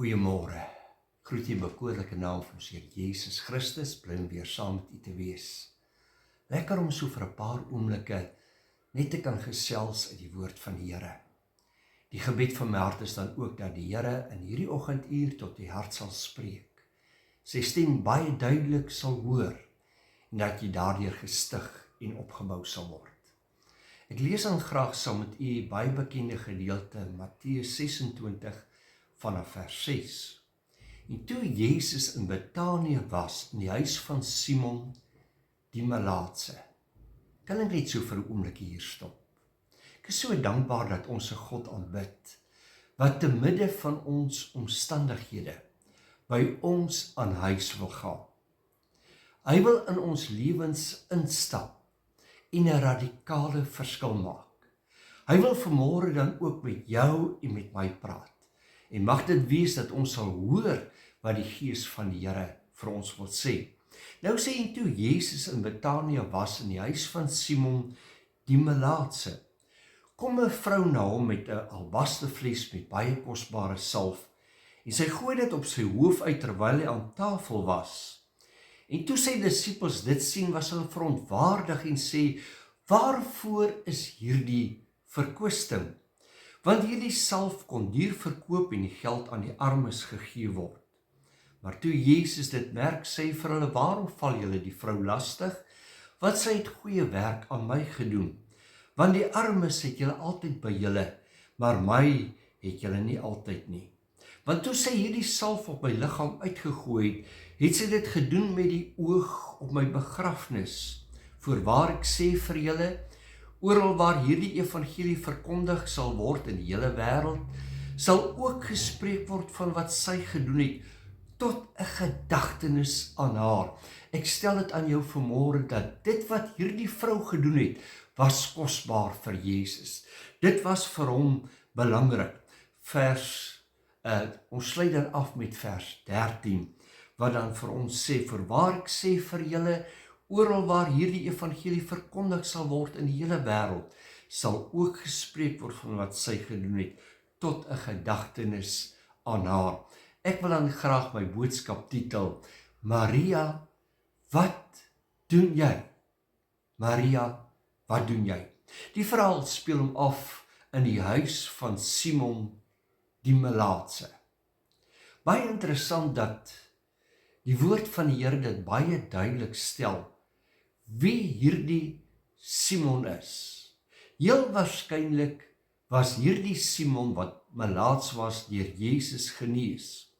Goeiemôre, groet u in bekoorlike naam van ons Heer Jesus Christus, bly om weer saam met u te wees. Lekker om so vir 'n paar oomblikke net te kan gesels uit die woord van die Here. Die gebed van my hart is dan ook dat die Here in hierdie oggenduur tot u hart sal spreek, sy stem baie duidelik sal hoor en dat jy daardeur gestig en opgebou sal word. Ek lees dan graag saam met u baie bekende gedeelte Matteus 26 vanaf vers 6. En toe Jezus in Betanië was, in die huis van Simon die Melaatse. Kan ek net so vir 'n oomblik hier stop? Ek is so dankbaar dat ons 'n God aanbid, wat te midde van ons omstandighede by ons aan huis wil gaan. Hy wil in ons lewens instap en 'n radikale verskil maak. Hy wil vanmôre dan ook met jou en met my praat. En mag dit wees dat ons sal hoor wat die Gees van die Here vir ons wil sê. Nou sê en toe Jezus in Betanië was in die huis van Simon die Melaatse, kom 'n vrou na hom met 'n albasterfles met baie kosbare salf en sy gooi dit op sy hoof uit terwyl hy aan tafel was. En toe sy disippels dit sien, was hulle verontwaardig en sê, waarvoor is hierdie verkwisting? Want hierdie salf kon duur verkoop en die geld aan die armes gegee word. Maar toe Jezus dit merk, sê hy vir hulle, waarom val julle die vrou lastig? Want sy het goeie werk aan my gedoen. Want die armes het julle altyd by julle, maar my het julle nie altyd nie. Want toe sy hierdie salf op my liggaam uitgegooi het sy dit gedoen met die oog op my begrafnis. Voorwaar ek sê vir julle, oral waar hierdie evangelie verkondig sal word in die hele wêreld, sal ook gespreek word van wat sy gedoen het, tot 'n gedagtenis aan haar. Ek stel dit aan jou vanmôre dat dit wat hierdie vrou gedoen het, was kosbaar vir Jezus. Dit was vir hom belangrik. Ons sluit dan af met vers 13, wat dan vir ons sê, voorwaar ek sê vir julle, oral waar hierdie evangelie verkondig sal word in die hele wêreld, sal ook gespreek word van wat sy gedoen het, tot 'n gedagtenis aan haar. Ek wil dan graag my boodskap titel, Maria, wat doen jy? Maria, wat doen jy? Die verhaal speel hom af in die huis van Simon die Melaatse. Baie interessant dat die woord van die Here dit baie duidelik stel, wie hierdie Simon is. Heel waarskynlik was hierdie Simon wat melaats was deur Jezus genees.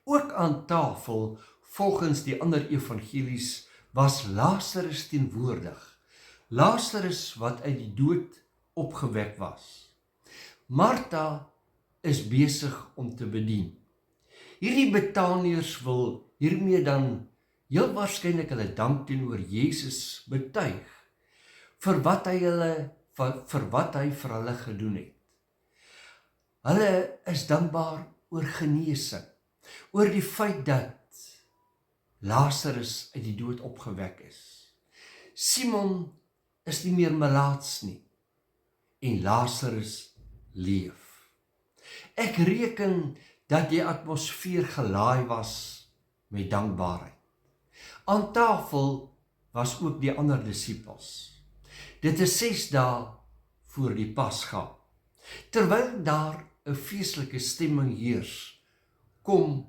Ook aan tafel, volgens die ander evangelies, was Lazarus teenwoordig. Lazarus wat uit die dood opgewek was. Martha is besig om te bedien. Hierdie Betaniërs wil hiermee dan heel waarskynlik hulle dank teenoor Jezus betuig vir wat hy vir hulle gedoen het. Hulle is dankbaar oor genesing, oor die feit dat Lazarus uit die dood opgewek is. Simon is nie meer melaats nie en Lazarus leef. Ek reken dat die atmosfeer gelaai was met dankbaarheid. Aan tafel was ook die ander disippels. Dit is 6 dae voor die Pasga. Terwyl daar 'n feestelike stemming heers, kom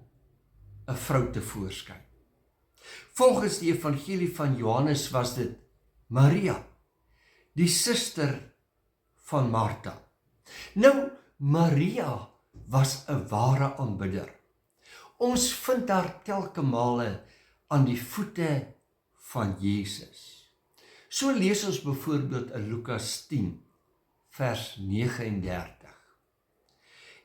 'n vrou tevoorskyn. Volgens die evangelie van Johannes was dit Maria, die suster van Martha. Nou, Maria was 'n ware aanbidder. Ons vind haar telke male aan die voete van Jezus. So lees ons byvoorbeeld in Lukas 10, vers 39.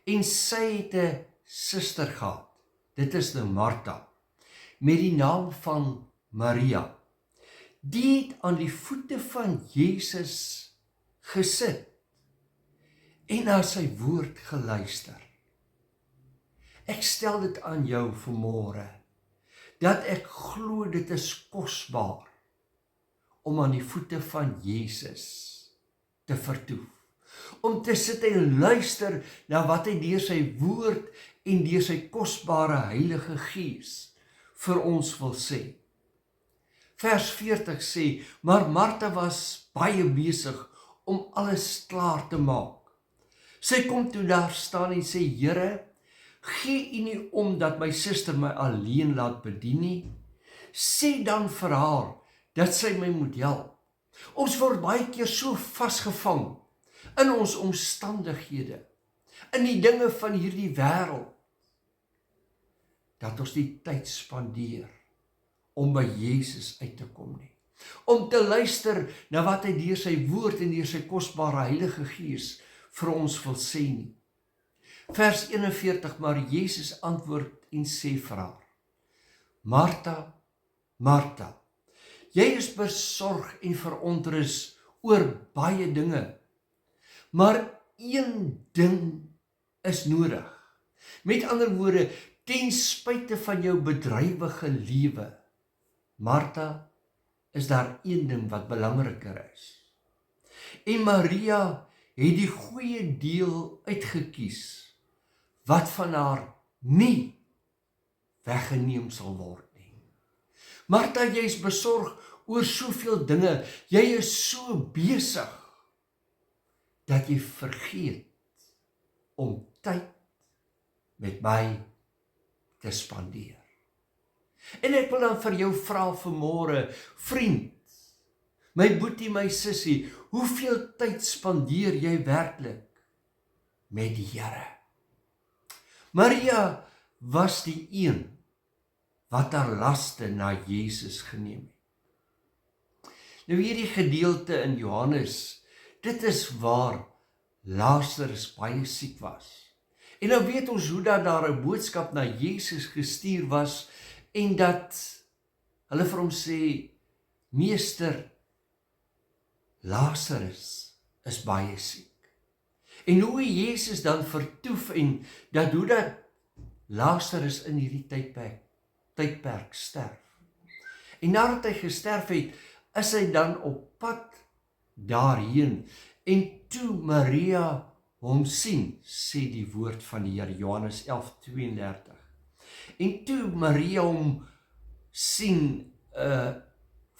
En sy het 'n suster gehad, dit is nou Martha, met die naam van Maria. Die het aan die voete van Jezus gesit en na sy woord geluister. Ek stel dit aan jou vanmôre, dat ek glo dit is kosbaar om aan die voete van Jezus te vertoef. Om te sit en luister na wat hy deur sy woord en deur sy kosbare Heilige Gees vir ons wil sê. Vers 40 sê, maar Martha was baie besig om alles klaar te maak. Sy kom toe daar staan en sê, Here, gee U nie om dat my suster my alleen laat bedien nie? Sê dan vir haar dat sy my moet help. Ons word baie keer so vasgevang in ons omstandighede, in die dinge van hierdie wêreld, dat ons nie tyd spandeer om by Jesus uit te kom nie. Om te luister na wat hy deur sy woord en deur sy kosbare Heilige Gees vir ons wil sê nie. Vers 41, maar Jesus antwoord en sê vir haar, Martha, Martha, jy is besorg en verontrus oor baie dinge, maar een ding is nodig. Met ander woorde, ten spyte van jou bedrywige lewe, Martha, is daar een ding wat belangriker is. En Maria het die goeie deel uitgekies, wat van haar nie weggeneem sal word nie. Martha, jy is besorg oor soveel dinge, jy is so besig, dat jy vergeet om tyd met my te spandeer. En ek wil dan vir jou vra vanmôre, vriend, my boetie, my sussie, hoeveel tyd spandeer jy werklik met die Here? Maria was die een wat haar laste na Jesus geneem het. Nou hierdie gedeelte in Johannes, dit is waar Lazarus baie siek was. En nou weet ons hoe dat daar 'n boodskap na Jesus gestuur was en dat hulle vir hom sê, Meester, Lazarus is baie siek. En hoe Jesus dan vertoef en dat hoe dat Lazarus in hierdie tydperk sterf. En nadat hy gesterf het, is hy dan op pad daarheen. En toe Maria hom sien, sê die woord van die Here, Johannes 11:32. En toe Maria hom sien,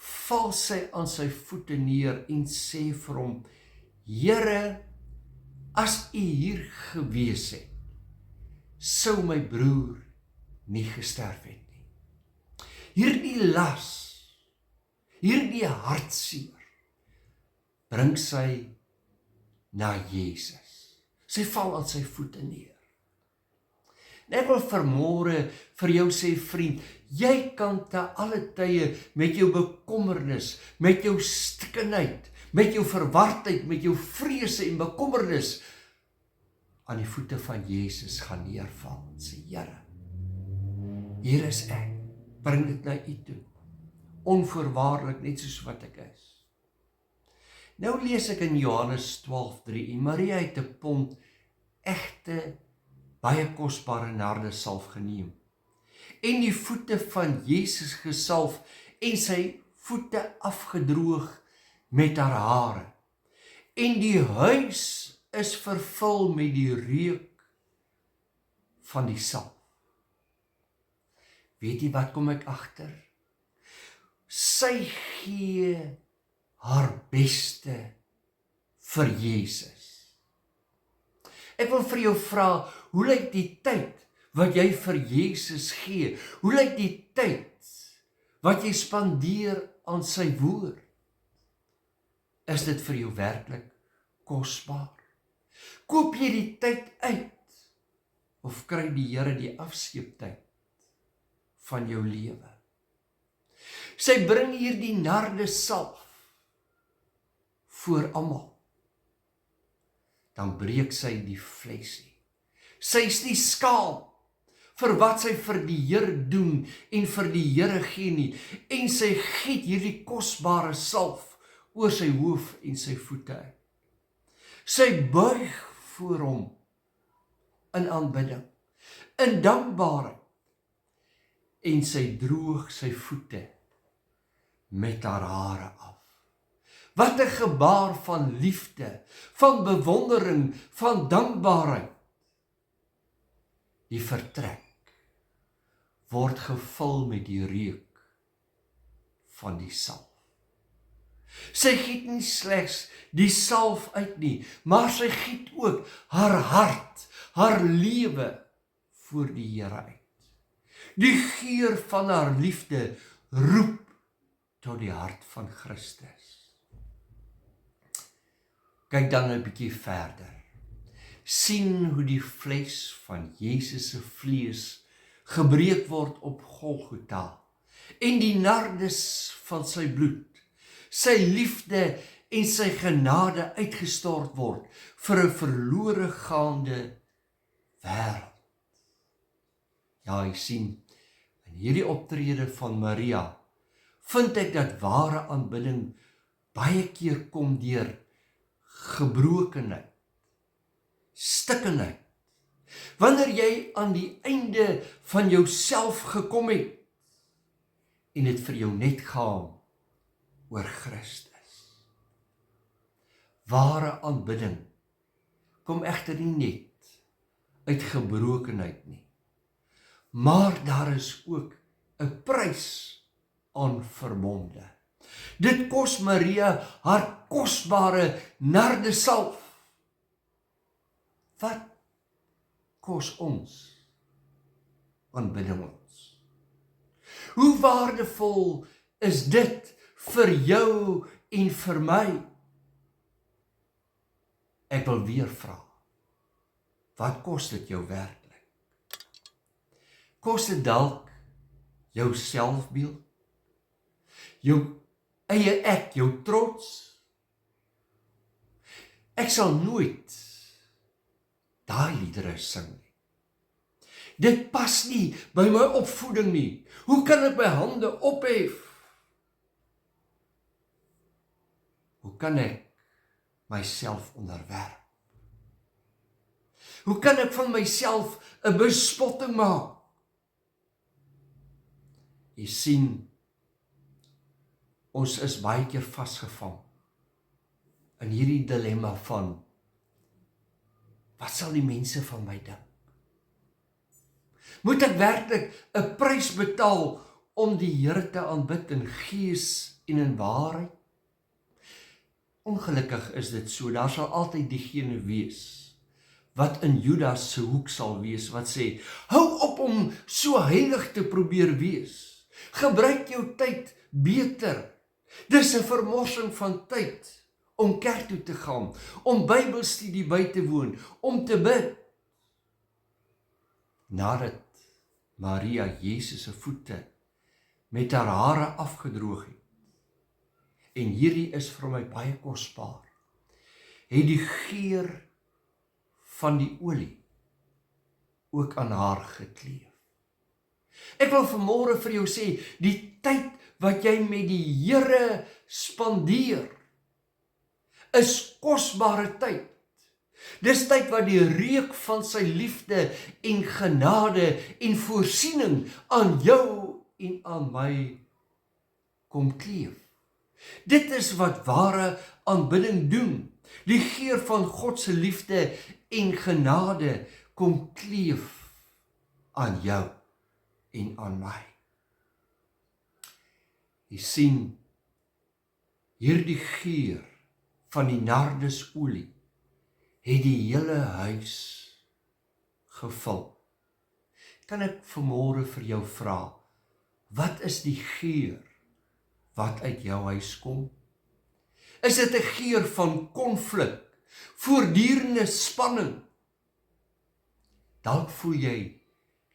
val sy aan sy voete neer en sê vir hom, Here, as U hier gewees het, sou my broer nie gesterf het nie. Hierdie las, hierdie hartseer, bring sy na Jesus. Sy val aan sy voete neer. En ek wil vanmôre vir jou sê, vriend, jy kan te alle tye met jou bekommernis, met jou stikkenheid, met jou verwardheid, met jou vrese en bekommernis aan die voete van Jesus gaan neerval en sê, Here, hier is ek, bring dit na U toe, onvoorwaardelik net soos wat ek is. Nou lees ek in Johannes 12:3, en Maria het 'n pond egte, baie kosbare nardesalf geneem, en die voete van Jesus gesalf, en sy voete afgedroog met haar hare. En die huis is vervul met die reuk van die salf. Weet jy wat kom ek agter? Sy gee haar beste vir Jesus. Ek wil vir jou vra, hoe lyk die tyd wat jy vir Jesus gee? Hoe lyk die tyd wat jy spandeer aan sy woord? Is dit vir jou werklik kosbaar? Koop jy die tyd uit? Of kry die Here die afskeeptyd van jou lewe? Sy bring hier die nardesalf voor almal. Dan breek sy die flesie. Sy is nie skaam vir wat sy vir die Here doen en vir die Here gee nie. En sy giet hierdie kosbare salf oor sy hoof en sy voete uit. Sy buig voor hom in aanbidding, in dankbaarheid, en sy droog sy voete met haar hare af. Wat 'n gebaar van liefde, van bewondering, van dankbaarheid. die vertrek, word gevul met die reuk van die salf. Sy giet nie slegs die salf uit nie, maar sy giet ook haar hart, haar lewe voor die Here uit. Die geur van haar liefde roep tot die hart van Christus. Kyk dan 'n bietjie verder. Sien hoe die vlees van Jesus se vlees gebreek word op Golgotha en die nardus van sy bloed, sy liefde en sy genade uitgestort word vir 'n verlore gaande wêreld. Ja, jy sien, in hierdie optrede van Maria vind ek dat ware aanbidding baie keer kom deur gebrokenheid, stikkenheid. Wanneer jy aan die einde van jouself gekom het en dit vir jou net gaan oor Christus. Ware aanbidding kom egter nie net uit gebrokenheid nie, maar daar is ook 'n prys aan verbonde. Dit kos Maria haar kosbare nardesalf. Wat kos ons aanbidding ons? Hoe waardevol is dit vir jou en vir my? Ek wil weer vra, wat kos dit jou werklik? Kos dit dalk jou selfbeeld? Jou eie ek, jou trots? Ek sal nooit daai liedere sing nie. Dit pas nie by my opvoeding nie. Hoe kan ek my hande ophef? Hoe kan ek myself onderwerp? Hoe kan ek van myself 'n bespotting maak? Jy sien, ons is baie keer vasgevang in hierdie dilemma van, wat sal die mense van my dink? Moet ek werklik 'n prys betaal om die Here te aanbid in gees en in waarheid? Ongelukkig is dit so, daar sal altyd diegene wees wat in Judas se hoek sal wees, wat sê, hou op om so heilig te probeer wees. Gebruik jou tyd beter. Dis 'n vermorsing van tyd om kerk toe te gaan, om Bybelstudie by te woon, om te bid. Nadat Maria Jesus se voete met haar hare afgedroog het, en hierdie is vir my baie kosbaar, het die geur van die olie ook aan haar gekleef. Ek wil vanmôre vir jou sê, die tyd wat jy met die Here spandeer, is kosbare tyd. Dis tyd wat die reuk van sy liefde en genade en voorsiening aan jou en aan my kom kleef. Dit is wat ware aanbidding doen. Die geur van God se liefde en genade kom kleef aan jou en aan my. Jy sien, hierdie geur van die nardusolie het die hele huis gevul. Kan ek vanmôre vir jou vra, wat is die geur wat uit jou huis kom? Is dit 'n geur van konflik, voortdurende spanning? Dalk voel jy,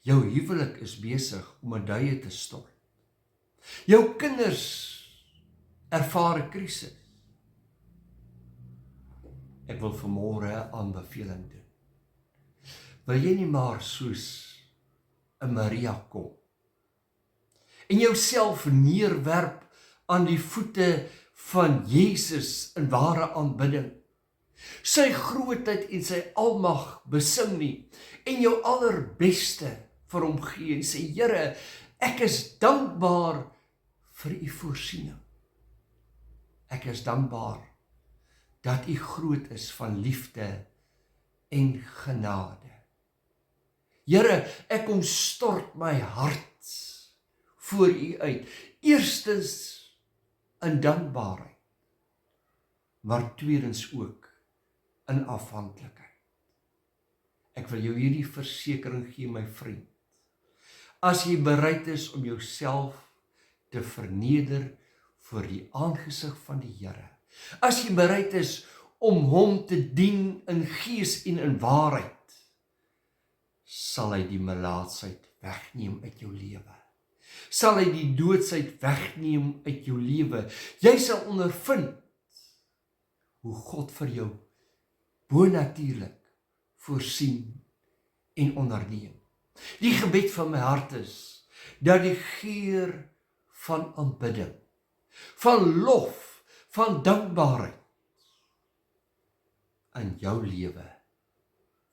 jou huwelik is besig om 'n duie te stort. Jou kinders ervaar 'n krisis. Ek wil vanmôre 'n aanbeveling doen. Wil jy nie maar soos 'n Maria kom en jouself neerwerp aan die voete van Jesus in ware aanbidding, sy grootheid en sy almag besing nie, en jou allerbeste vir hom gee en sê, Here, ek is dankbaar vir u voorsiening. Ek is dankbaar dat u groot is van liefde en genade. Here, ek kom stort my hart voor U uit. Eerstens in dankbaarheid, maar tweedens ook in afhanklikheid. Ek wil jou hierdie versekering gee, my vriend. As jy bereid is om jouself te verneder voor die aangesig van die Here, as jy bereid is om hom te dien in gees en in waarheid, sal hy die melaatsheid wegneem uit jou lewe. Sal hy die doodsheid wegneem uit jou lewe. Jy sal ondervind hoe God vir jou bonatuurlik voorsien en onderneem. Die gebed van my hart is dat die geur van aanbidding, van lof, van dankbaarheid in jou lewe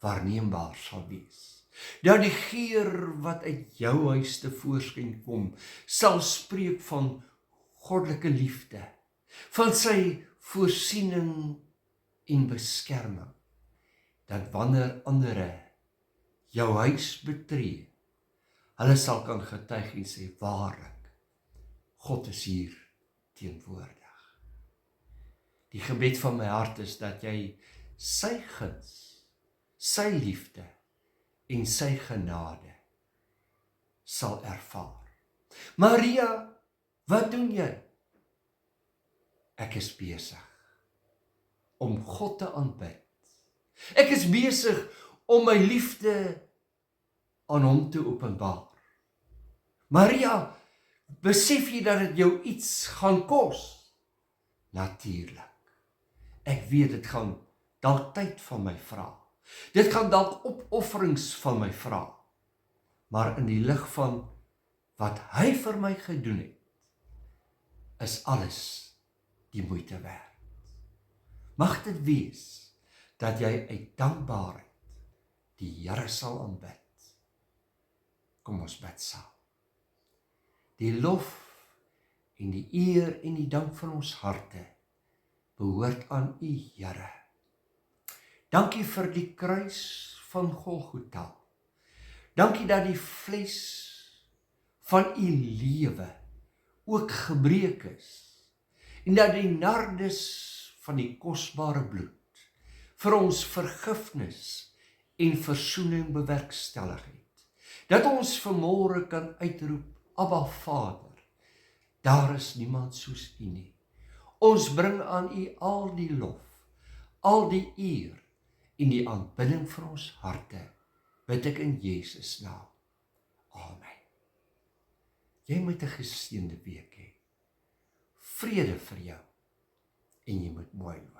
waarneembaar sal wees. Dat die geur wat uit jou huis tevoorskyn kom, sal spreek van goddelike liefde, van sy voorsiening en beskerming, dat wanneer ander jou huis betree, hulle sal kan getuig en sê, waarlik, God is hier teenwoordig. Die gebed van my hart is dat jy sy guns, sy liefde en sy genade sal ervaar. Maria, wat doen jy? Ek is besig om God te aanbid. Ek is besig om my liefde aan hom te openbaar. Maria, besef jy dat dit jou iets gaan kos? Natuurlik. Ek weet dit gaan dalk tyd van my vra. Dit gaan dalk opofferings van my vra. Maar in die lig van wat hy vir my gedoen het, is alles die moeite werd. Mag dit wees dat jy uit dankbaarheid die Here sal aanbid. Kom ons bid saam. Die lof en die eer en die dank van ons harte behoort aan U, Here. Dankie vir die kruis van Golgotha. Dankie dat die vlees van U lewe ook gebreek is en dat die nardus van die kosbare bloed vir ons vergifnis en versoening bewerkstellig het. Dat ons vanmôre kan uitroep, Abba Vader, daar is niemand soos U nie. Ons bring aan U al die lof, al die eer en die aanbidding vir ons harte, bid ek in Jesus naam. Amen. Jy moet 'n geseënde week hê. Vrede vir jou en jy moet mooi loop.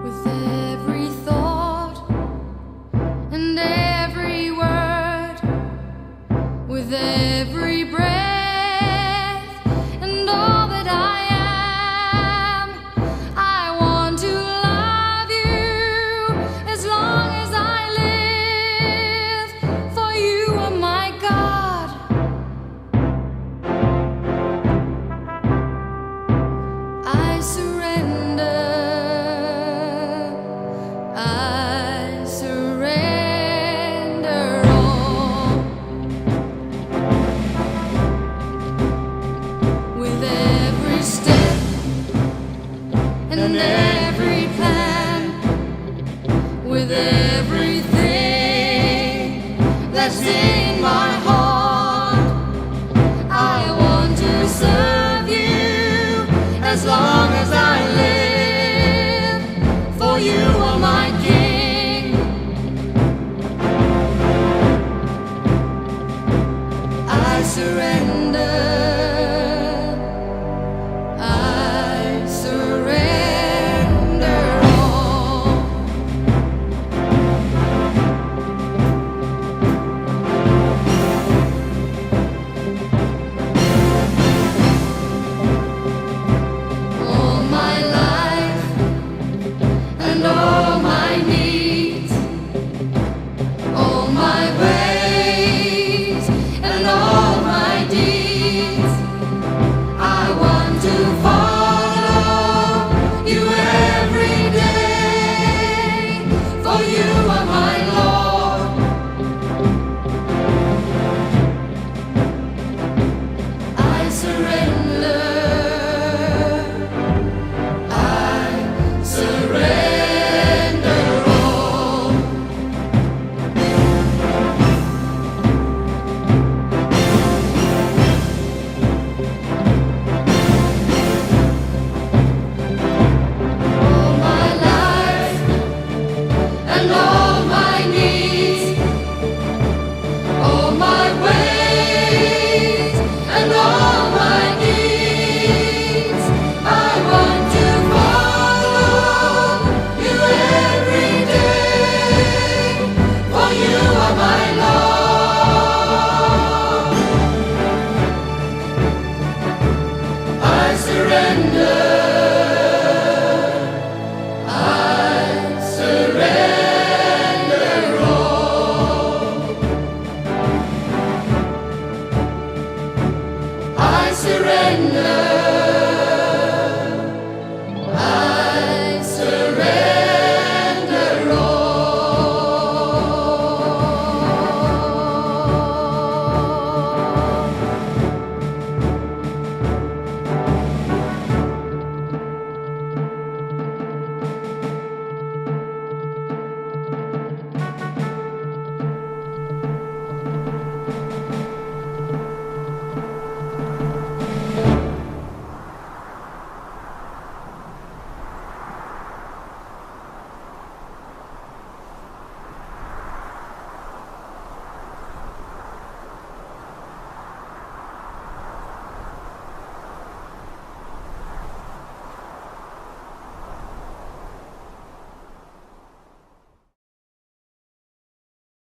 With every thought and every word, with every breath and all that I am, I want to love you as long as I live, for you are my God. I surrender all. With every step and every plan, with everything that's in my